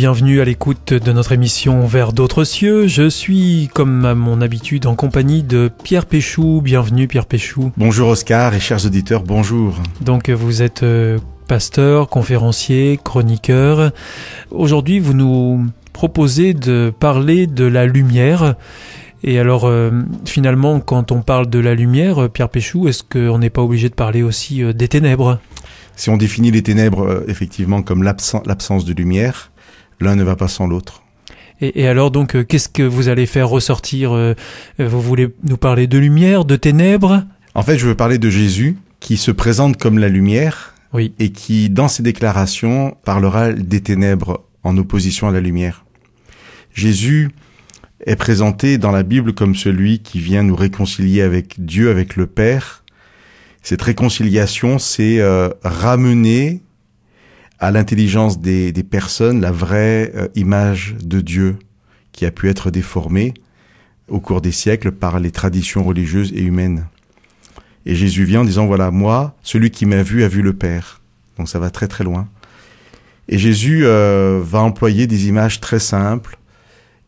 bienvenue à l'écoute de notre émission Vers d'autres cieux. Je suis, comme à mon habitude, en compagnie de Pierre Péchou. Bienvenue Pierre Péchou. Bonjour Oscar et chers auditeurs, bonjour. Donc vous êtes pasteur, conférencier, chroniqueur. Aujourd'hui, vous nous proposez de parler de la lumière. Et alors, finalement, quand on parle de la lumière, Pierre Péchou, est-ce qu'on n'est pas obligé de parler aussi des ténèbres ? Si on définit les ténèbres effectivement comme l'absence de lumière, l'un ne va pas sans l'autre. Et alors donc, qu'est-ce que vous allez faire ressortir ? Vous voulez nous parler de lumière, de ténèbres ? En fait, je veux parler de Jésus qui se présente comme la lumière, oui, et qui, dans ses déclarations, parlera des ténèbres en opposition à la lumière. Jésus est présenté dans la Bible comme celui qui vient nous réconcilier avec Dieu, avec le Père. Cette réconciliation, c'est ramener à l'intelligence des personnes la vraie image de Dieu qui a pu être déformée au cours des siècles par les traditions religieuses et humaines. Et Jésus vient en disant, voilà, moi, celui qui m'a vu a vu le Père. Donc ça va très très loin. Et Jésus va employer des images très simples.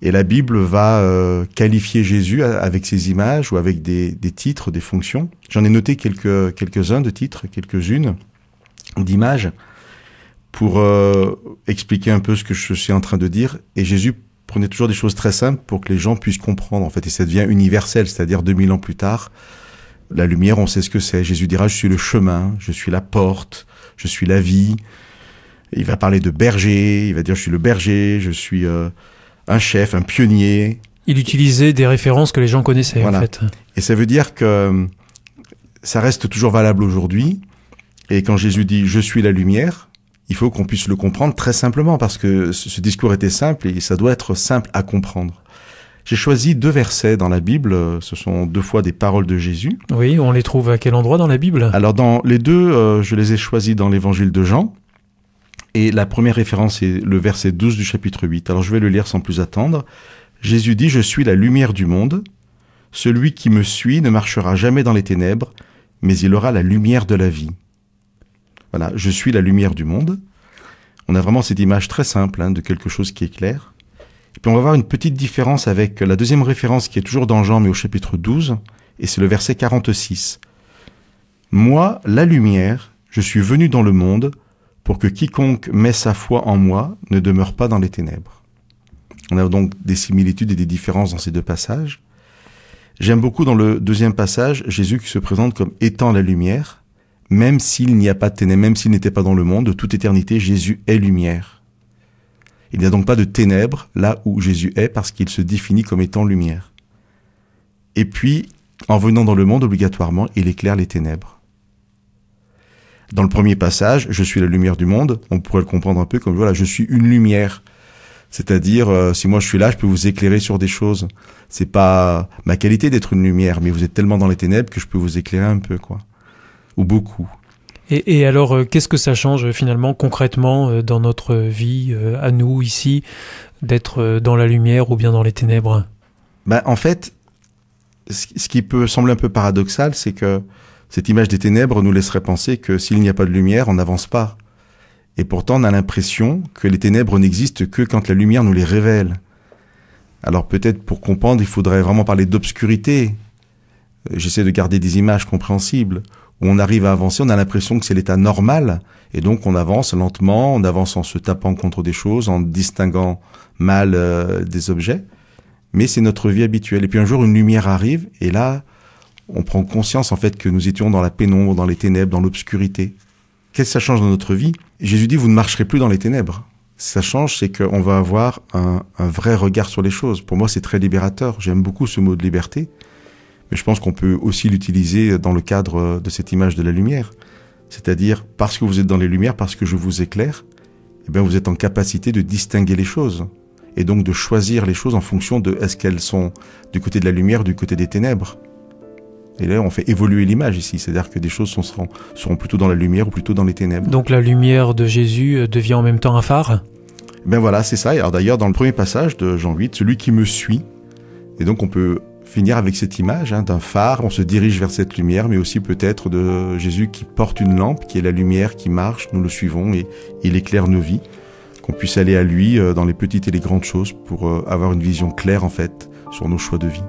Et la Bible va qualifier Jésus avec ces images ou avec des titres, des fonctions. J'en ai noté quelques-uns de titres, quelques-unes d'images pour expliquer un peu ce que je suis en train de dire. Et Jésus prenait toujours des choses très simples pour que les gens puissent comprendre, en fait. Et ça devient universel, c'est-à-dire 2000 ans plus tard, la lumière, on sait ce que c'est. Jésus dira, je suis le chemin, je suis la porte, je suis la vie. Il va parler de berger, il va dire, je suis le berger, je suis... un chef, un pionnier. Il utilisait des références que les gens connaissaient, voilà. En fait. Et ça veut dire que ça reste toujours valable aujourd'hui. Et quand Jésus dit « je suis la lumière », il faut qu'on puisse le comprendre très simplement, parce que ce discours était simple et ça doit être simple à comprendre. J'ai choisi 2 versets dans la Bible, ce sont 2 fois des paroles de Jésus. Oui, on les trouve à quel endroit dans la Bible ? Alors dans les 2, je les ai choisis dans l'évangile de Jean. Et la première référence est le verset 12 du chapitre 8. Alors je vais le lire sans plus attendre. Jésus dit « Je suis la lumière du monde. Celui qui me suit ne marchera jamais dans les ténèbres, mais il aura la lumière de la vie. » Voilà, je suis la lumière du monde. On a vraiment cette image très simple de quelque chose qui est clair. Et puis on va voir une petite différence avec la deuxième référence qui est toujours dans Jean, mais au chapitre 12, et c'est le verset 46. « Moi, la lumière, je suis venu dans le monde, pour que quiconque met sa foi en moi ne demeure pas dans les ténèbres. » On a donc des similitudes et des différences dans ces 2 passages. J'aime beaucoup dans le deuxième passage, Jésus qui se présente comme étant la lumière, même s'il n'y a pas de ténèbres, même s'il n'était pas dans le monde, de toute éternité, Jésus est lumière. Il n'y a donc pas de ténèbres là où Jésus est, parce qu'il se définit comme étant lumière. Et puis, en venant dans le monde, obligatoirement, il éclaire les ténèbres. Dans le premier passage, je suis la lumière du monde, on pourrait le comprendre un peu comme, voilà, je suis une lumière. C'est-à-dire, si moi je suis là, je peux vous éclairer sur des choses. C'est pas ma qualité d'être une lumière, mais vous êtes tellement dans les ténèbres que je peux vous éclairer un peu, quoi. Ou beaucoup. Et alors, qu'est-ce que ça change finalement, concrètement, dans notre vie, à nous, ici, d'être dans la lumière ou bien dans les ténèbres ? En fait, ce qui peut sembler un peu paradoxal, c'est que cette image des ténèbres nous laisserait penser que s'il n'y a pas de lumière, on n'avance pas. Et pourtant, on a l'impression que les ténèbres n'existent que quand la lumière nous les révèle. Alors peut-être pour comprendre, il faudrait vraiment parler d'obscurité. J'essaie de garder des images compréhensibles. Où on arrive à avancer, on a l'impression que c'est l'état normal. Et donc on avance lentement, on avance en se tapant contre des choses, en distinguant mal des objets. Mais c'est notre vie habituelle. Et puis un jour, une lumière arrive, et là... on prend conscience en fait que nous étions dans la pénombre, dans les ténèbres, dans l'obscurité. Qu'est-ce que ça change dans notre vie ? Jésus dit, vous ne marcherez plus dans les ténèbres. Ça change, c'est qu'on va avoir un vrai regard sur les choses. Pour moi, c'est très libérateur. J'aime beaucoup ce mot de liberté. Mais je pense qu'on peut aussi l'utiliser dans le cadre de cette image de la lumière. C'est-à-dire, parce que vous êtes dans les lumières, parce que je vous éclaire, eh bien, vous êtes en capacité de distinguer les choses. Et donc de choisir les choses en fonction de est-ce qu'elles sont du côté de la lumière ou du côté des ténèbres. Et là, on fait évoluer l'image ici, c'est-à-dire que des choses seront plutôt dans la lumière ou plutôt dans les ténèbres. Donc la lumière de Jésus devient en même temps un phare ? Ben voilà, c'est ça. Alors d'ailleurs, dans le premier passage de Jean 8, celui qui me suit, et donc on peut finir avec cette image d'un phare, on se dirige vers cette lumière, mais aussi peut-être de Jésus qui porte une lampe, qui est la lumière qui marche, nous le suivons et il éclaire nos vies. qu'on puisse aller à lui dans les petites et les grandes choses pour avoir une vision claire en fait sur nos choix de vie.